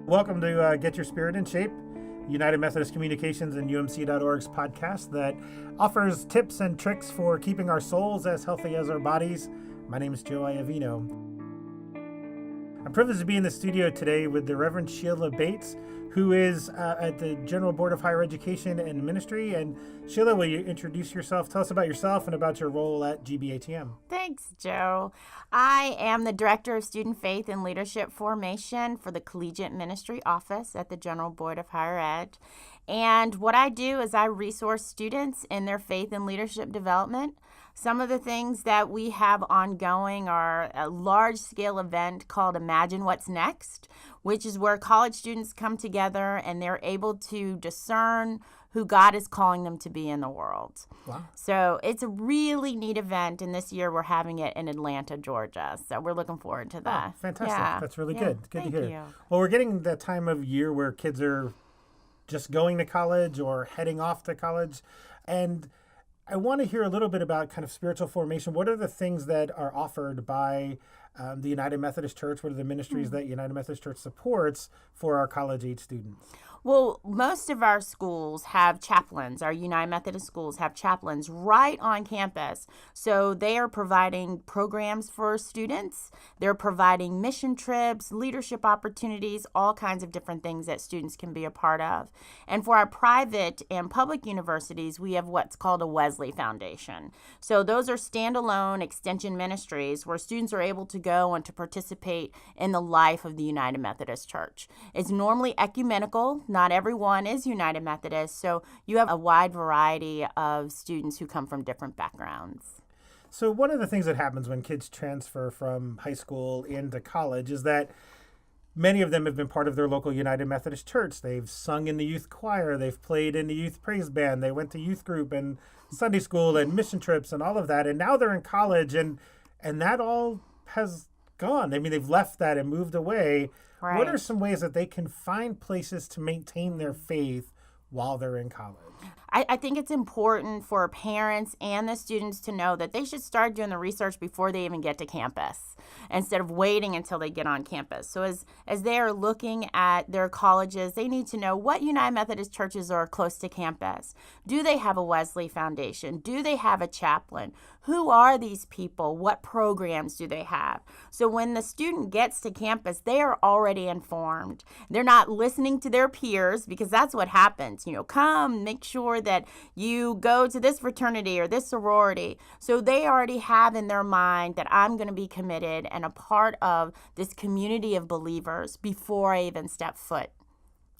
Welcome to Get Your Spirit in Shape, United Methodist Communications and UMC.org's podcast that offers tips and tricks for keeping our souls as healthy as our bodies. My name is Joe Iavino. I'm privileged to be in the studio today with the Reverend Sheila Bates, who is at the General Board of Higher Education and Ministry. And Sheila, will you introduce yourself? Tell us about yourself and about your role at GBATM. Thanks, Joe. I am the Director of Student Faith and Leadership Formation for the Collegiate Ministry Office at the General Board of Higher Ed. And what I do is I resource students in their faith and leadership development. Some of the things that we have ongoing are a large-scale event called Imagine What's Next, which is where college students come together and they're able to discern who God is calling them to be in the world. Wow. So it's a really neat event, and this year we're having it in Atlanta, Georgia. So we're looking forward to that. Oh, fantastic. Yeah. That's really Yeah. good. Good to Thank hear. you. Well, we're getting the time of year where kids are just going to college or heading off to college. And I want to hear a little bit about kind of spiritual formation. What are the things that are offered by the United Methodist Church? What are the ministries that United Methodist Church supports for our college-age students? Well, most of our schools have chaplains. Our United Methodist schools have chaplains right on campus. So they are providing programs for students. They're providing mission trips, leadership opportunities, all kinds of different things that students can be a part of. And for our private and public universities, we have what's called a Wesley Foundation. So those are standalone extension ministries where students are able to go and to participate in the life of the United Methodist Church. It's normally ecumenical. Not everyone is United Methodist, so you have a wide variety of students who come from different backgrounds. So one of the things that happens when kids transfer from high school into college is that many of them have been part of their local United Methodist Church. They've sung in the youth choir, they've played in the youth praise band, they went to youth group and Sunday school and mission trips and all of that, and now they're in college and that all has gone. I mean, they've left that and moved away. Right. What are some ways that they can find places to maintain their faith while they're in college? I think it's important for parents and the students to know that they should start doing the research before they even get to campus instead of waiting until they get on campus. So as they are looking at their colleges, they need to know what United Methodist churches are close to campus. Do they have a Wesley Foundation? Do they have a chaplain? Who are these people? What programs do they have? So when the student gets to campus, they are already informed. They're not listening to their peers because that's what happens. Come, make sure that you go to this fraternity or this sorority. So they already have in their mind that I'm going to be committed and a part of this community of believers before I even step foot.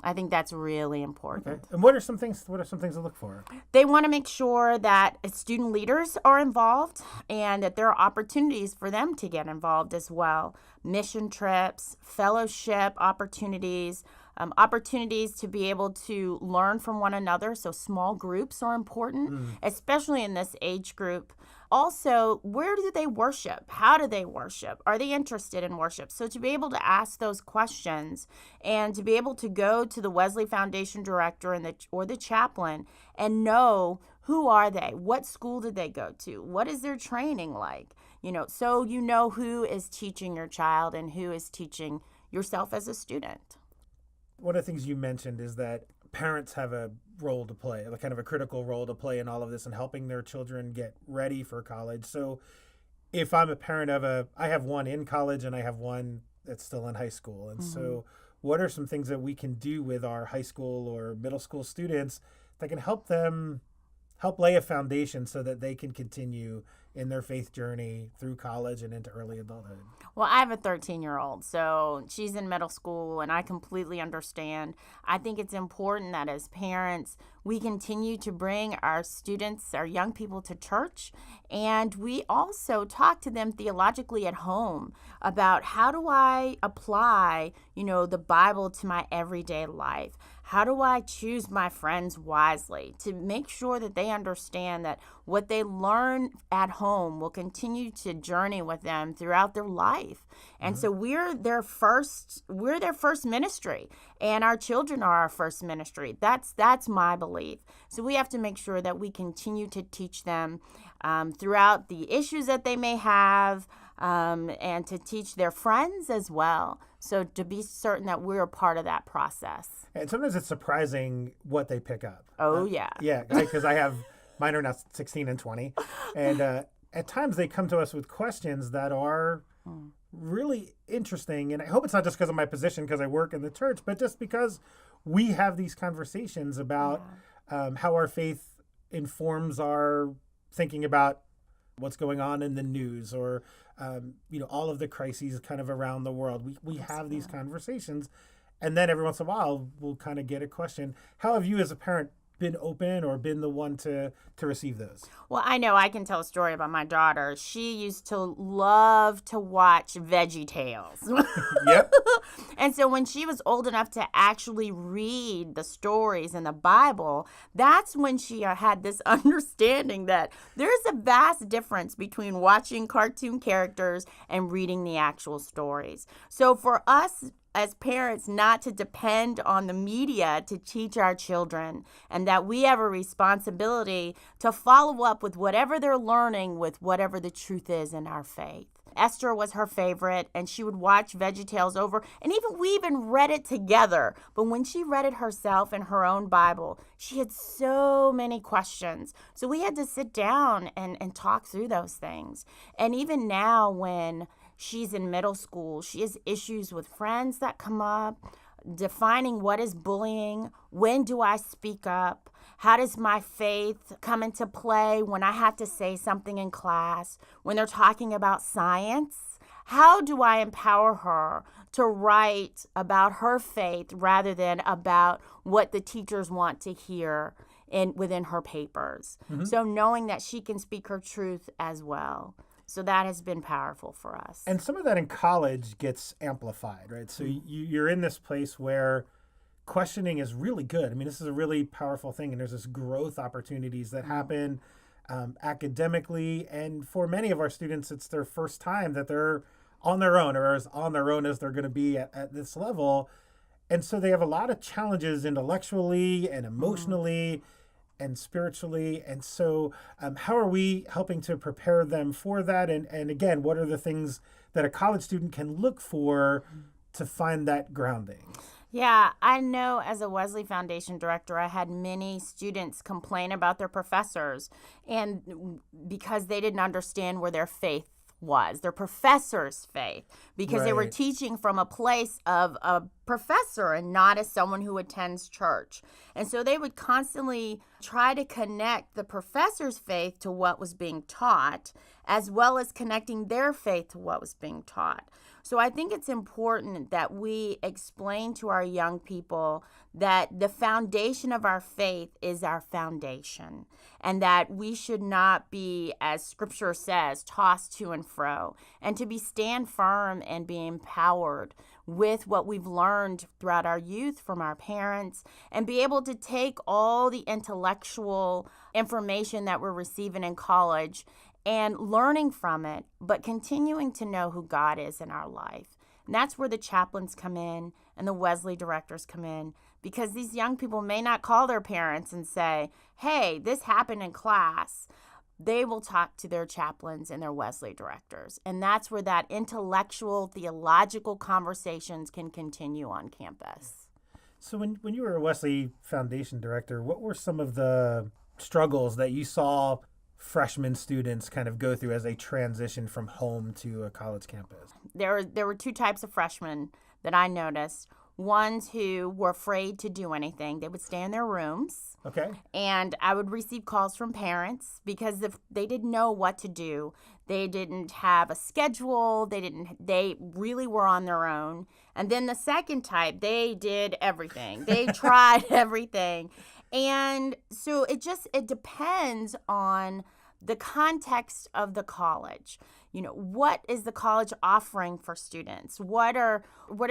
I think that's really important. Okay. And what are some things to look for? They want to make sure that student leaders are involved and that there are opportunities for them to get involved as well. Mission trips, fellowship opportunities, opportunities to be able to learn from one another. So small groups are important, especially in this age group. Also, where do they worship? How do they worship? Are they interested in worship? So to be able to ask those questions and to be able to go to the Wesley Foundation director or the chaplain and know who are they? What school did they go to? What is their training like? So you know who is teaching your child and who is teaching yourself as a student. One of the things you mentioned is that parents have a role to play, like kind of a critical role to play in all of this and helping their children get ready for college. So if I'm a parent I have one in college and I have one that's still in high school. And so what are some things that we can do with our high school or middle school students that can help lay a foundation so that they can continue in their faith journey through college and into early adulthood? Well, I have a 13-year-old, so she's in middle school, and I completely understand. I think it's important that as parents, we continue to bring our students, our young people to church, and we also talk to them theologically at home about how do I apply, the Bible to my everyday life? How do I choose my friends wisely to make sure that they understand that what they learn at home will continue to journey with them throughout their life? And so we're their first ministry, and our children are our first ministry. That's my belief. So we have to make sure that we continue to teach them throughout the issues that they may have, and to teach their friends as well. So to be certain that we're a part of that process. And sometimes it's surprising what they pick up. Oh, yeah. Yeah, because I have, mine are now 16 and 20. And at times they come to us with questions that are really interesting. And I hope it's not just because of my position, because I work in the church, but just because we have these conversations about how our faith informs our thinking about what's going on in the news, or all of the crises kind of around the world. We have these conversations, and then every once in a while we'll kind of get a question. How have you as a parent been open or been the one to receive those? Well, I know I can tell a story about my daughter. She used to love to watch Veggie Tales. Yep. And so when she was old enough to actually read the stories in the Bible, that's when she had this understanding that there's a vast difference between watching cartoon characters and reading the actual stories. So for us as parents, not to depend on the media to teach our children, and that we have a responsibility to follow up with whatever they're learning with whatever the truth is in our faith. Esther was her favorite, and she would watch VeggieTales over, and we even read it together. But when she read it herself in her own Bible, she had so many questions. So we had to sit down and talk through those things. And even now, when she's in middle school, she has issues with friends that come up, defining what is bullying, when do I speak up, how does my faith come into play when I have to say something in class, when they're talking about science. How do I empower her to write about her faith rather than about what the teachers want to hear within her papers? Mm-hmm. So knowing that she can speak her truth as well. So that has been powerful for us. And some of that in college gets amplified, right? So you're in this place where questioning is really good. I mean, this is a really powerful thing, and there's this growth opportunities that happen academically. And for many of our students, it's their first time that they're on their own, or as on their own as they're going to be at this level. And so they have a lot of challenges intellectually and emotionally and spiritually. And so how are we helping to prepare them for that? And again, what are the things that a college student can look for to find that grounding? Yeah, I know as a Wesley Foundation director, I had many students complain about their professors, and because they didn't understand where their faith was, their professor's faith, because they were teaching from a place of a professor and not as someone who attends church. And so they would constantly try to connect the professor's faith to what was being taught, as well as connecting their faith to what was being taught. So I think it's important that we explain to our young people that the foundation of our faith is our foundation, and that we should not be, as Scripture says, tossed to and fro, and to stand firm and be empowered with what we've learned throughout our youth from our parents, and be able to take all the intellectual information that we're receiving in college and learning from it, but continuing to know who God is in our life. And that's where the chaplains come in and the Wesley directors come in, because these young people may not call their parents and say, hey, this happened in class. They will talk to their chaplains and their Wesley directors. And that's where that intellectual, theological conversations can continue on campus. So when you were a Wesley Foundation director, what were some of the struggles that you saw freshman students kind of go through as they transition from home to a college campus? There were two types of freshmen that I noticed. Ones who were afraid to do anything. They would stay in their rooms. Okay. And I would receive calls from parents because if they didn't know what to do. They didn't have a schedule. They really were on their own. And then the second type, they did everything. They tried everything. And so it depends on the context of the college. What is the college offering for students? What are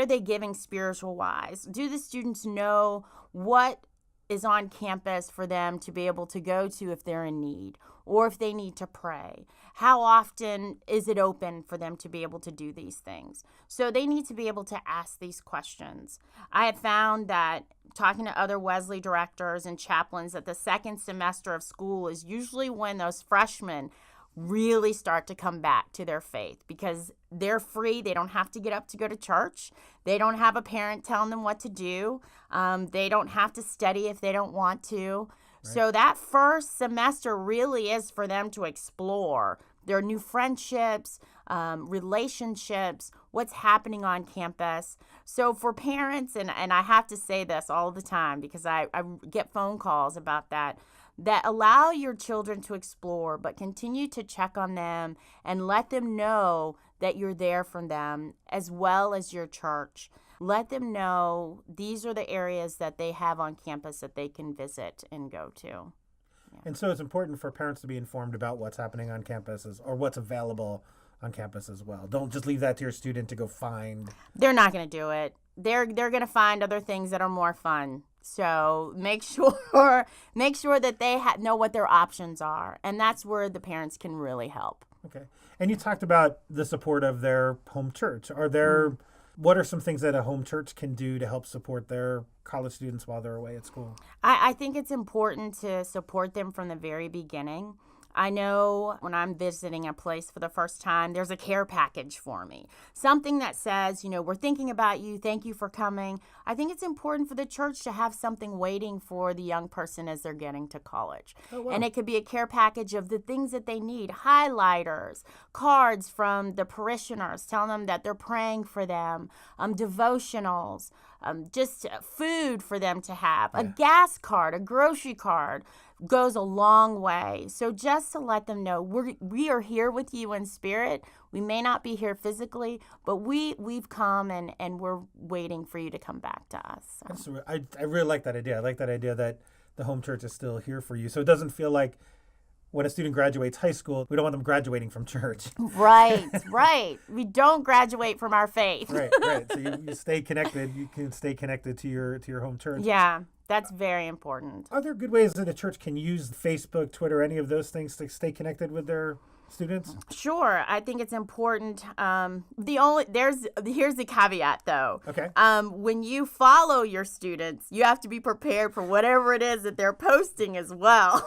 they giving spiritual wise? Do the students know what is on campus for them to be able to go to if they're in need or if they need to pray? How often is it open for them to be able to do these things? So they need to be able to ask these questions. I have found that talking to other Wesley directors and chaplains that the second semester of school is usually when those freshmen really start to come back to their faith because they're free. They don't have to get up to go to church. They don't have a parent telling them what to do. They don't have to study if they don't want to. Right. So that first semester really is for them to explore their new friendships, relationships, what's happening on campus. So for parents, and I have to say this all the time because I get phone calls about that allow your children to explore, but continue to check on them and let them know that you're there for them, as well as your church. Let them know these are the areas that they have on campus that they can visit and go to. Yeah. And so it's important for parents to be informed about what's happening on campuses or what's available on campus as well. Don't just leave that to your student to go find. They're not going to do it. They're going to find other things that are more fun. So make sure that they know what their options are. And that's where the parents can really help. Okay. And you talked about the support of their home church. What are some things that a home church can do to help support their college students while they're away at school? I think it's important to support them from the very beginning. I know when I'm visiting a place for the first time, there's a care package for me. Something that says, we're thinking about you. Thank you for coming. I think it's important for the church to have something waiting for the young person as they're getting to college. Oh, wow. And it could be a care package of the things that they need, highlighters, cards from the parishioners telling them that they're praying for them, devotionals, just food for them to have, a gas card, a grocery card goes a long way. So just to let them know we are here with you in spirit. We may not be here physically, but we've come and we're waiting for you to come back to us. So. I really like that idea. I like that idea that the home church is still here for you. So it doesn't feel like when a student graduates high school, we don't want them graduating from church. Right. We don't graduate from our faith. Right. So you stay connected. You can stay connected to your home church. Yeah. That's very important. Are there good ways that a church can use Facebook, Twitter, any of those things to stay connected with their students? Sure. I think it's important. Here's the caveat though. Okay. When you follow your students, you have to be prepared for whatever it is that they're posting as well.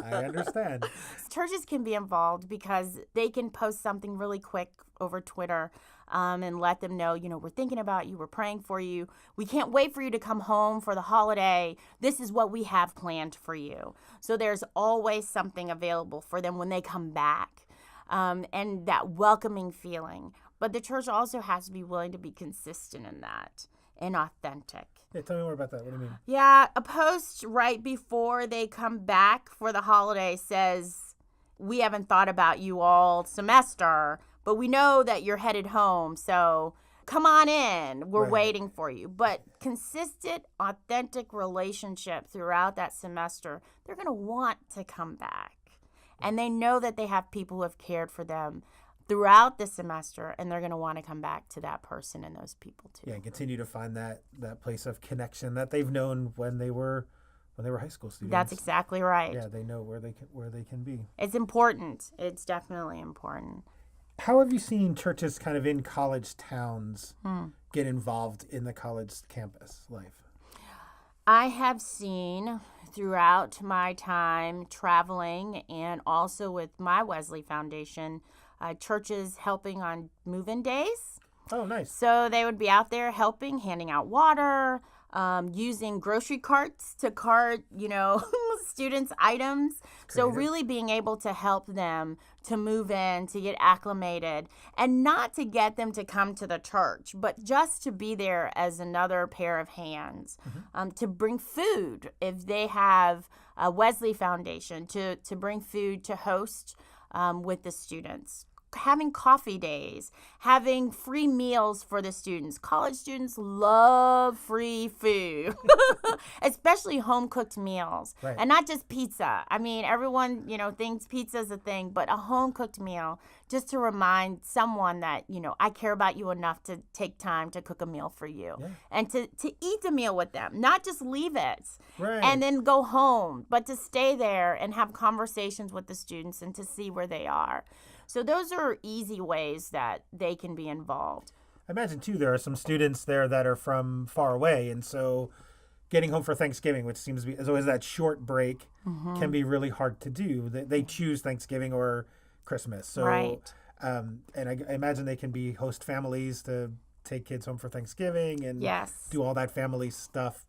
I understand. Churches can be involved because they can post something really quick over Twitter. And let them know, we're thinking about you, we're praying for you. We can't wait for you to come home for the holiday. This is what we have planned for you. So there's always something available for them when they come back, and that welcoming feeling. But the church also has to be willing to be consistent in that and authentic. Yeah, tell me more about that. What do you mean? Yeah, a post right before they come back for the holiday says, we haven't thought about you all semester, but we know that you're headed home, so come on in. We're waiting for you. But consistent, authentic relationship throughout that semester, they're going to want to come back. And they know that they have people who have cared for them throughout the semester, and they're going to want to come back to that person and those people too. Yeah, and continue to find that place of connection that they've known when they were high school students. That's exactly right. Yeah, they know where they can be. It's important. It's definitely important. How have you seen churches kind of in college towns get involved in the college campus life? I have seen throughout my time traveling and also with my Wesley Foundation, churches helping on move-in days. Oh, nice. So they would be out there helping, handing out water, using grocery carts to cart, students' items. So really being able to help them to move in, to get acclimated, and not to get them to come to the church, but just to be there as another pair of hands, to bring food if they have a Wesley Foundation, to bring food to host with the students. Having coffee days, having free meals for the students. College students love free food, especially home-cooked meals, and not just pizza. I mean, everyone, thinks pizza's a thing, but a home-cooked meal just to remind someone that, I care about you enough to take time to cook a meal for you and to eat the meal with them, not just leave it and then go home, but to stay there and have conversations with the students and to see where they are. So those are easy ways that they can be involved. I imagine, too, there are some students there that are from far away. And so getting home for Thanksgiving, which seems to be as always that short break, can be really hard to do. They choose Thanksgiving or Christmas. So, Right. and I imagine they can be host families to take kids home for Thanksgiving and Yes. do all that family stuff,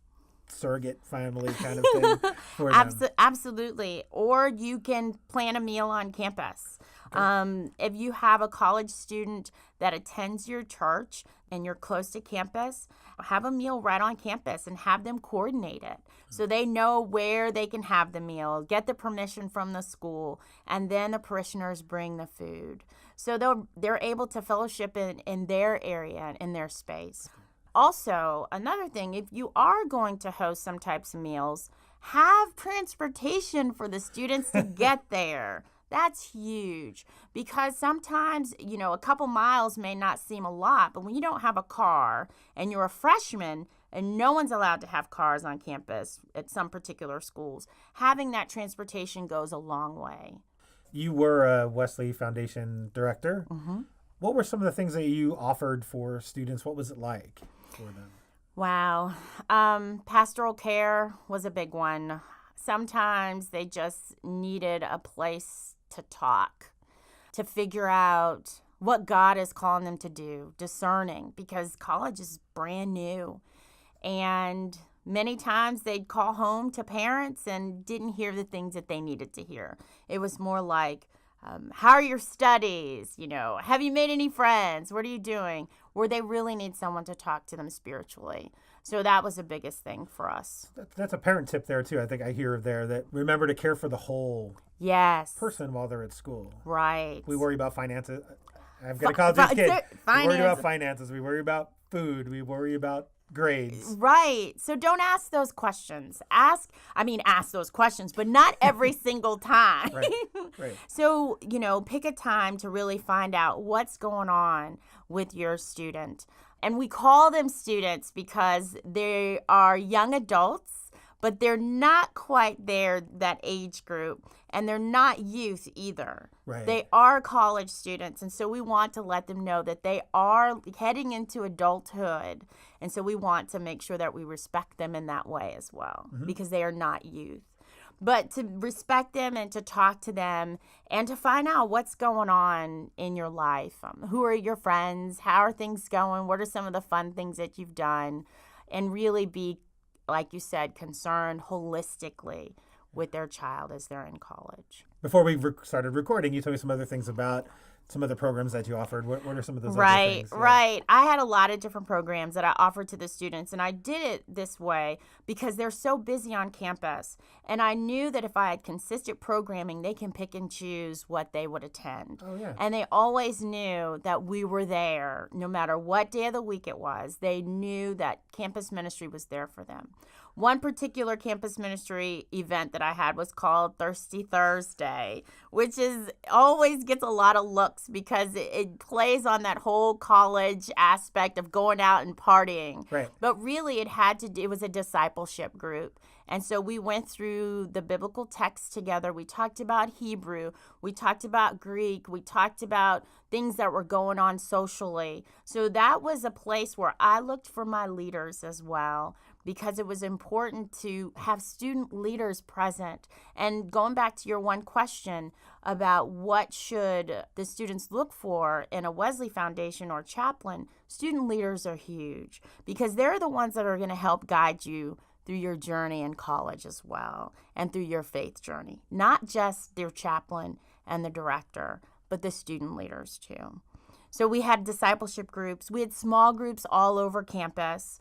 surrogate family kind of thing for them. Absolutely. Or you can plan a meal on campus. If you have a college student that attends your church and you're close to campus, have a meal right on campus and have them coordinate it so they know where they can have the meal, get the permission from the school, and then the parishioners bring the food. So they're able to fellowship in their area, in their space. Also, another thing, if you are going to host some types of meals, have transportation for the students to get there. That's huge because sometimes, a couple miles may not seem a lot, but when you don't have a car and you're a freshman and no one's allowed to have cars on campus at some particular schools, having that transportation goes a long way. You were a Wesley Foundation director. Mm-hmm. What were some of the things that you offered for students? What was it like for them? Wow. Pastoral care was a big one. Sometimes they just needed a place to talk, to figure out what God is calling them to do, discerning, because college is brand new. And many times they'd call home to parents and didn't hear the things that they needed to hear. It was more like, how are your studies? Have you made any friends? What are you doing? Where they really need someone to talk to them spiritually. So that was the biggest thing for us. That's a parent tip there, too. I think I hear there that remember to care for the whole person while they're at school. Right. We worry about finances. I've got a college kid. We worry about finances. We worry about food. We worry about grades. Right. So don't ask those questions. Ask those questions, but not every single time. Right. So, pick a time to really find out what's going on with your student. And we call them students because they are young adults, but they're not quite there, that age group, and they're not youth either. Right. They are college students, and so we want to let them know that they are heading into adulthood, and so we want to make sure that we respect them in that way as well, because they are not youth. But to respect them and to talk to them and to find out what's going on in your life. Who are your friends? How are things going? What are some of the fun things that you've done? And really be, like you said, concerned holistically with their child as they're in college. Before we started recording, you told me some other things about some of the programs that you offered. What are some of those other things? Right. I had a lot of different programs that I offered to the students, and I did it this way because they're so busy on campus. And I knew that if I had consistent programming, they can pick and choose what they would attend. Oh, yeah. And they always knew that we were there no matter what day of the week it was. They knew that campus ministry was there for them. One particular campus ministry event that I had was called Thirsty Thursday, which always gets a lot of looks because it plays on that whole college aspect of going out and partying. Right. But really it was a discipleship group. And so we went through the biblical text together. We talked about Hebrew. We talked about Greek. We talked about things that were going on socially. So that was a place where I looked for my leaders as well, because it was important to have student leaders present. And going back to your one question about what should the students look for in a Wesley Foundation or chaplain, student leaders are huge because they're the ones that are going to help guide you through your journey in college as well and through your faith journey. Not just their chaplain and the director, but the student leaders too. So we had discipleship groups. We had small groups all over campus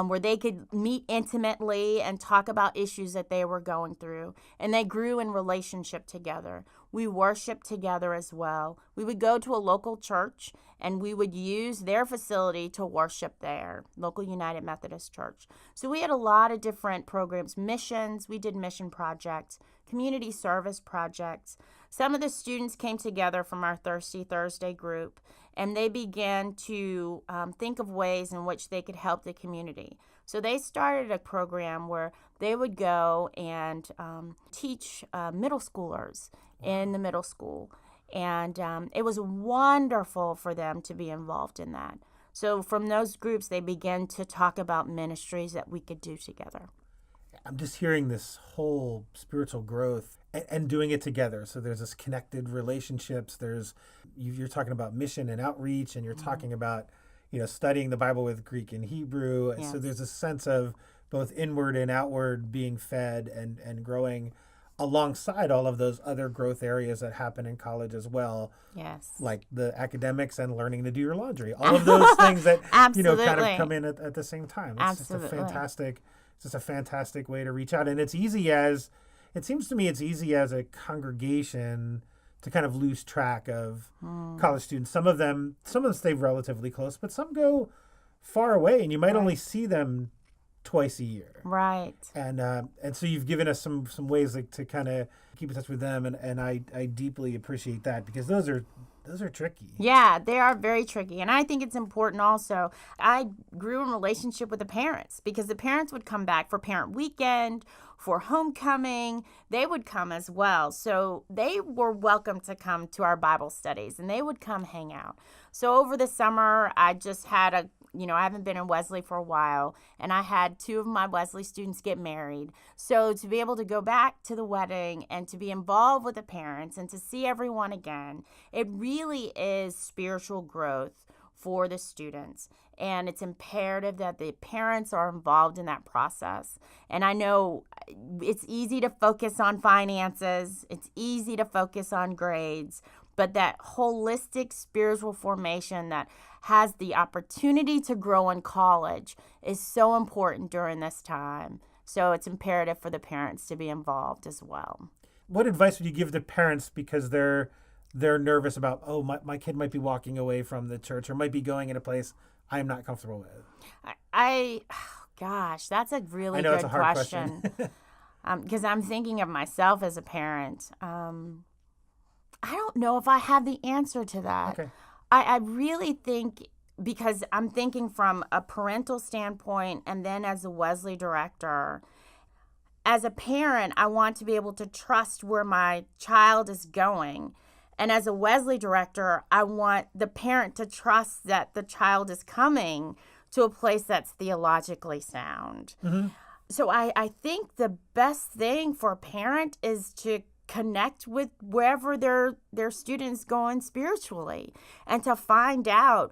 where they could meet intimately and talk about issues that they were going through. And they grew in relationship together. We worshiped together as well. We would go to a local church and we would use their facility to worship there, local United Methodist Church. So we had a lot of different programs, missions. We did mission projects, community service projects. Some of the students came together from our Thirsty Thursday group, and they began to think of ways in which they could help the community. So they started a program where they would go and teach middle schoolers in the middle school. And it was wonderful for them to be involved in that. So from those groups, they began to talk about ministries that we could do together. I'm just hearing this whole spiritual growth and doing it together. So there's this connected relationships. You're talking about mission and outreach, and you're talking about, studying the Bible with Greek and Hebrew. Yes. So there's a sense of both inward and outward being fed and growing alongside all of those other growth areas that happen in college as well. Yes. Like the academics and learning to do your laundry. All of those things that, kind of come in at the same time. It's just a fantastic way to reach out. And it seems to me it's easy as a congregation to kind of lose track of college students. Some of them stay relatively close, but some go far away, and you might only see them twice a year. Right. And so you've given us some ways to kind of keep in touch with them, and I deeply appreciate that, because those are tricky. Yeah, they are very tricky. And I think it's important also. I grew in relationship with the parents, because the parents would come back for parent weekend, for homecoming. They would come as well. So they were welcome to come to our Bible studies, and they would come hang out. So over the summer, I just had I haven't been in Wesley for a while, and I had 2 of my Wesley students get married. So to be able to go back to the wedding and to be involved with the parents and to see everyone again, it really is spiritual growth for the students. And it's imperative that the parents are involved in that process. And I know it's easy to focus on finances. It's easy to focus on grades. But that holistic spiritual formation that has the opportunity to grow in college is so important during this time. So it's imperative for the parents to be involved as well. What advice would you give to parents, because they're nervous about, my kid might be walking away from the church or might be going in a place I'm not comfortable with? Gosh, that's a really good question. It's a hard question. Because I'm thinking of myself as a parent. I don't know if I have the answer to that. Okay. I really think, because I'm thinking from a parental standpoint and then as a Wesley director. As a parent, I want to be able to trust where my child is going. And as a Wesley director, I want the parent to trust that the child is coming to a place that's theologically sound. Mm-hmm. So I think the best thing for a parent is to connect with wherever their students going spiritually, and to find out,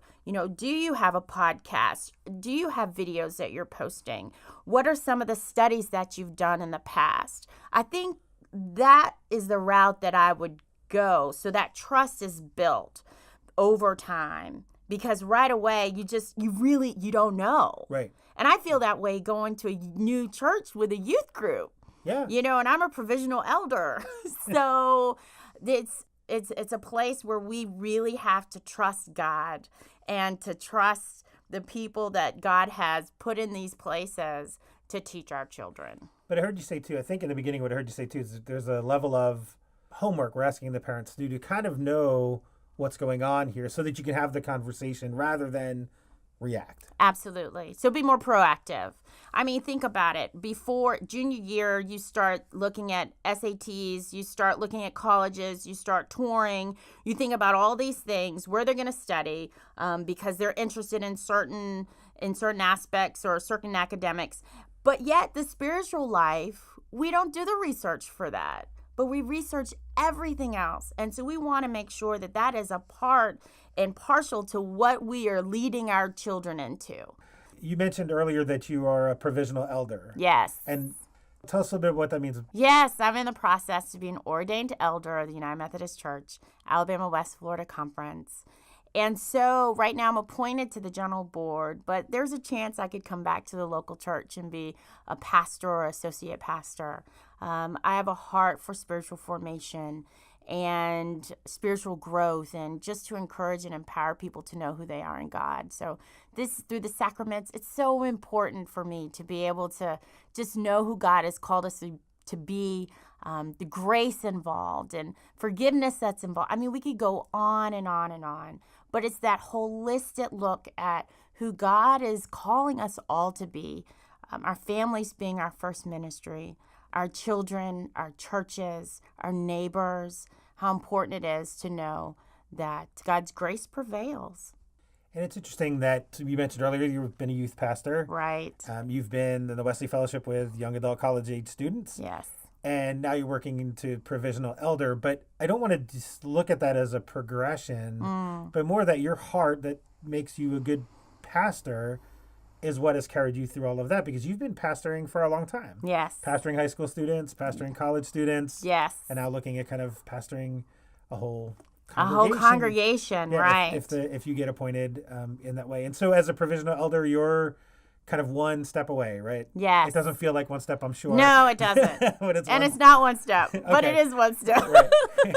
do you have a podcast? Do you have videos that you're posting? What are some of the studies that you've done in the past? I think that is the route that I would go, so that trust is built over time, because right away you don't know. Right. And I feel that way going to a new church with a youth group. Yeah. And I'm a provisional elder. So it's a place where we really have to trust God and to trust the people that God has put in these places to teach our children. But I heard you say too, I think in the beginning what I heard you say too is that there's a level of homework we're asking the parents to do to kind of know what's going on here, so that you can have the conversation rather than react. Absolutely. So be more proactive. I mean, think about it. Before junior year, you start looking at SATs, you start looking at colleges, you start touring, you think about all these things, where they're going to study, because they're interested in certain aspects or certain academics. But yet the spiritual life, we don't do the research for that, but we research everything else. And so we want to make sure that that is a part and partial to what we are leading our children into. You mentioned earlier that you are a provisional elder. Yes. And tell us a little bit what that means. Yes, I'm in the process to be an ordained elder of the United Methodist Church, Alabama West Florida Conference. And so right now I'm appointed to the general board, but there's a chance I could come back to the local church and be a pastor or associate pastor. I have a heart for spiritual formation and spiritual growth, and just to encourage and empower people to know who they are in God. So this, through the sacraments, it's so important for me to be able to just know who God has called us to be, the grace involved and forgiveness that's involved. I mean, we could go on and on and on, but it's that holistic look at who God is calling us all to be, our families being our first ministry, our children, our churches, our neighbors, how important it is to know that God's grace prevails. And it's interesting that you mentioned earlier you've been a youth pastor. Right. You've been in the Wesley Fellowship with young adult college age students. Yes. And now you're working into provisional elder. But I don't want to just look at that as a progression, but more that your heart that makes you a good pastor is what has carried you through all of that, because you've been pastoring for a long time. Yes. Pastoring high school students, pastoring college students. Yes. And now looking at kind of pastoring a whole congregation, yeah, right. If you get appointed in that way. And so as a provisional elder, you're kind of one step away, right? Yes. It doesn't feel like one step, I'm sure. No, it doesn't. It's not one step, but it is one step. Right.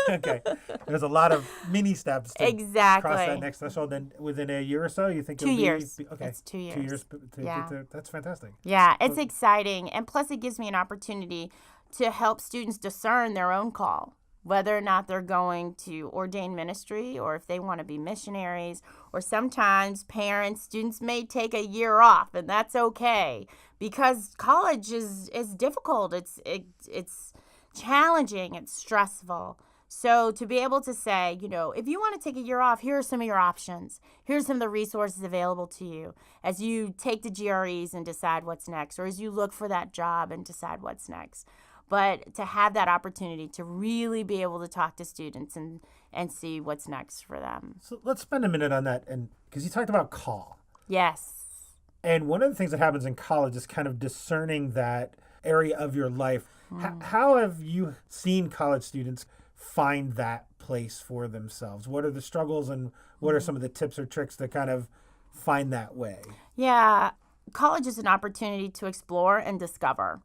Okay. There's a lot of mini steps to exactly. cross that next threshold. Then within a year or so, you think 2 years. Okay. It's 2 years. 2 years to get there. That's fantastic. Yeah, it's exciting. And plus, it gives me an opportunity to help students discern their own call, whether or not they're going to ordain ministry or if they want to be missionaries. Or sometimes students may take a year off, and that's okay, because college is difficult. It's challenging. It's stressful. So to be able to say, if you want to take a year off, here are some of your options. Here's some of the resources available to you as you take the GREs and decide what's next, or as you look for that job and decide what's next. But to have that opportunity to really be able to talk to students and see what's next for them. So let's spend a minute on that, and because you talked about call. Yes. And one of the things that happens in college is kind of discerning that area of your life. How have you seen college students find that place for themselves? What are the struggles, and what are some of the tips or tricks to kind of find that way? Yeah, college is an opportunity to explore and discover.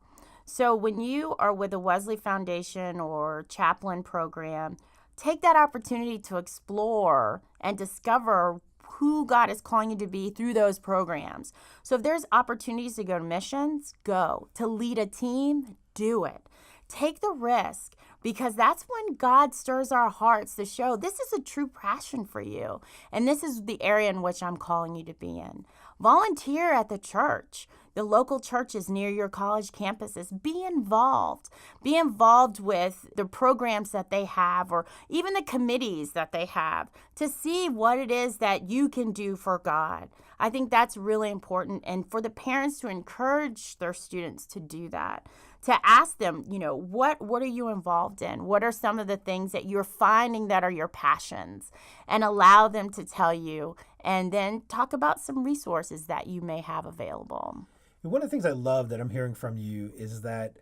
So when you are with a Wesley Foundation or chaplain program, take that opportunity to explore and discover who God is calling you to be through those programs. So if there's opportunities to go to missions, go. To lead a team, do it. Take the risk, because that's when God stirs our hearts to show this is a true passion for you. And this is the area in which I'm calling you to be in. Volunteer at the church. The local churches near your college campuses. Be involved. Be involved with the programs that they have, or even the committees that they have, to see what it is that you can do for God. I think that's really important. And for the parents to encourage their students to do that. To ask them, what are you involved in? What are some of the things that you're finding that are your passions? And allow them to tell you, and then talk about some resources that you may have available. One of the things I love that I'm hearing from you is that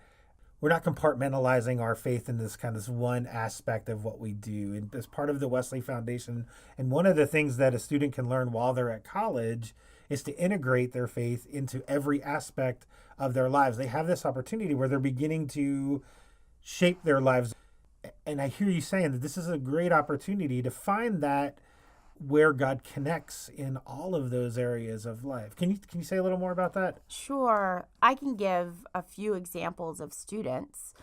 we're not compartmentalizing our faith in this kind of one aspect of what we do. And as part of the Wesley Foundation, and one of the things that a student can learn while they're at college is to integrate their faith into every aspect of their lives. They have this opportunity where they're beginning to shape their lives. And I hear you saying that this is a great opportunity to find that where God connects in all of those areas of life. Can you say a little more about that? Sure. I can give a few examples of students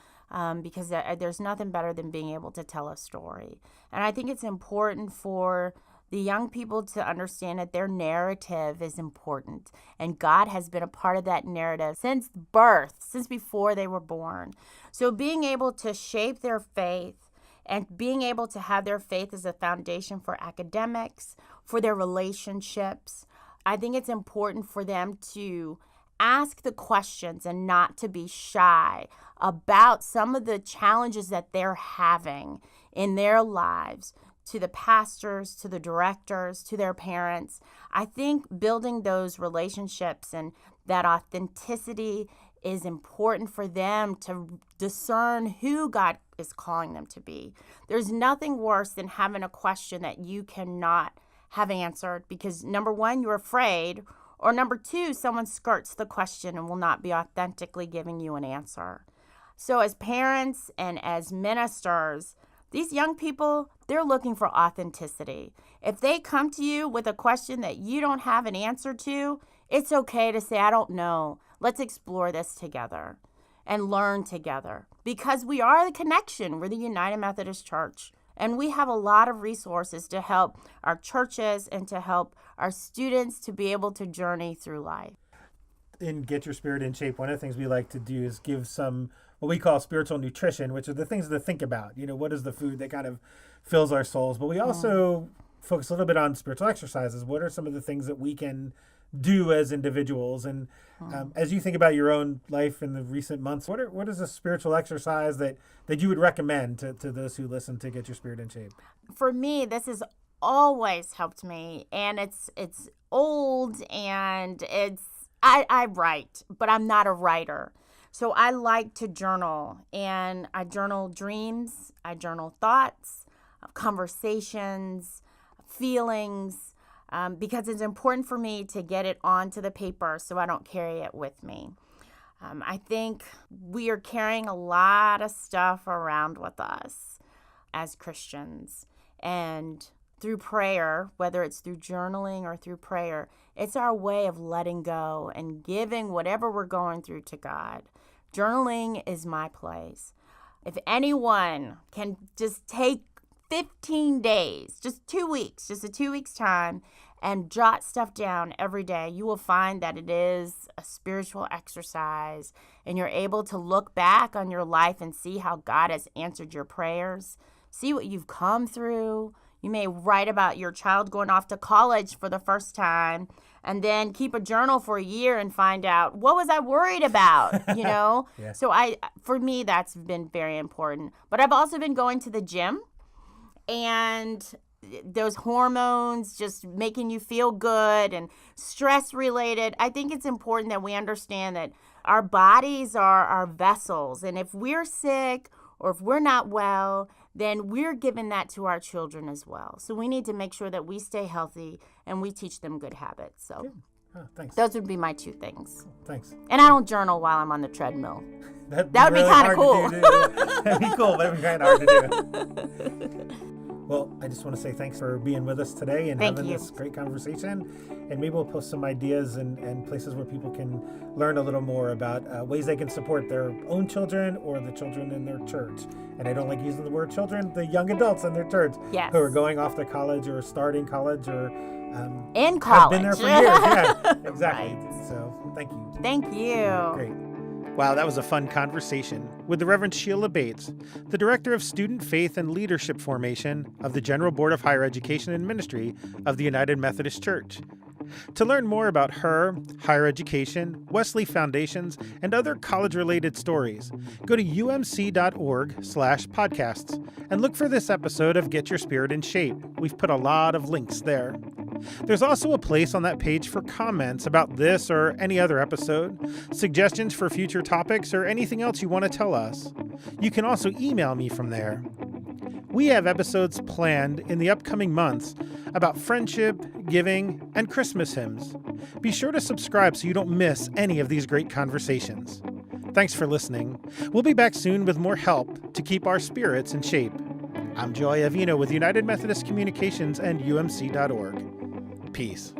because there's nothing better than being able to tell a story. And I think it's important for the young people to understand that their narrative is important. And God has been a part of that narrative since birth, since before they were born. So being able to shape their faith and being able to have their faith as a foundation for academics, for their relationships, I think it's important for them to ask the questions and not to be shy about some of the challenges that they're having in their lives, to the pastors, to the directors, to their parents. I think building those relationships and that authenticity is important for them to discern who God is calling them to be. There's nothing worse than having a question that you cannot have answered because, number one, you're afraid, or number two, someone skirts the question and will not be authentically giving you an answer. So as parents and as ministers, these young people, they're looking for authenticity. If they come to you with a question that you don't have an answer to, it's okay to say, I don't know. Let's explore this together and learn together, because we are the connection. We're the United Methodist Church, and we have a lot of resources to help our churches and to help our students to be able to journey through life. In Get Your Spirit in Shape, one of the things we like to do is give some what we call spiritual nutrition, which are the things to think about. You know, what is the food that kind of fills our souls? But we also focus a little bit on spiritual exercises. What are some of the things that we can do as individuals? And as you think about your own life in the recent months, what is a spiritual exercise that you would recommend to those who listen to get your spirit in shape? For me, this has always helped me, and it's old, and I write, but I'm not a writer. So I like to journal, and I journal dreams, I journal thoughts, conversations, feelings, because it's important for me to get it onto the paper so I don't carry it with me. I think we are carrying a lot of stuff around with us as Christians, and through prayer, whether it's through journaling or through prayer, it's our way of letting go and giving whatever we're going through to God. Journaling is my place. If anyone can just take 15 days, just 2 weeks, just a 2 weeks time, and jot stuff down every day, you will find that it is a spiritual exercise, and you're able to look back on your life and see how God has answered your prayers, see what you've come through. You may write about your child going off to college for the first time, and then keep a journal for a year and find out, what was I worried about, you know? Yeah. So for me, that's been very important. But I've also been going to the gym, and those hormones just making you feel good and stress related. I think it's important that we understand that our bodies are our vessels. And if we're sick or if we're not well, then we're giving that to our children as well. So we need to make sure that we stay healthy and we teach them good habits. So thanks. Those would be my 2 things. Thanks. And I don't journal while I'm on the treadmill. That would be kind of cool. That'd be cool, but it'd be kind of hard to do. Well, I just want to say thanks for being with us today and having this great conversation. And maybe we'll post some ideas and places where people can learn a little more about ways they can support their own children or the children in their church. And I don't like using the word children, the young adults in their church who are going off to college or starting college or in college. Have been there for years. Yeah, exactly. Right. So thank you. Thank you. Great. Wow, that was a fun conversation with the Reverend Sheila Bates, the Director of Student Faith and Leadership Formation of the General Board of Higher Education and Ministry of the United Methodist Church. To learn more about her, higher education, Wesley Foundations, and other college-related stories, go to umc.org/podcasts and look for this episode of Get Your Spirit in Shape. We've put a lot of links there. There's also a place on that page for comments about this or any other episode, suggestions for future topics, or anything else you want to tell us. You can also email me from there. We have episodes planned in the upcoming months about friendship, giving, and Christmas hymns. Be sure to subscribe so you don't miss any of these great conversations. Thanks for listening. We'll be back soon with more help to keep our spirits in shape. I'm Joy Avino with United Methodist Communications and UMC.org. Peace.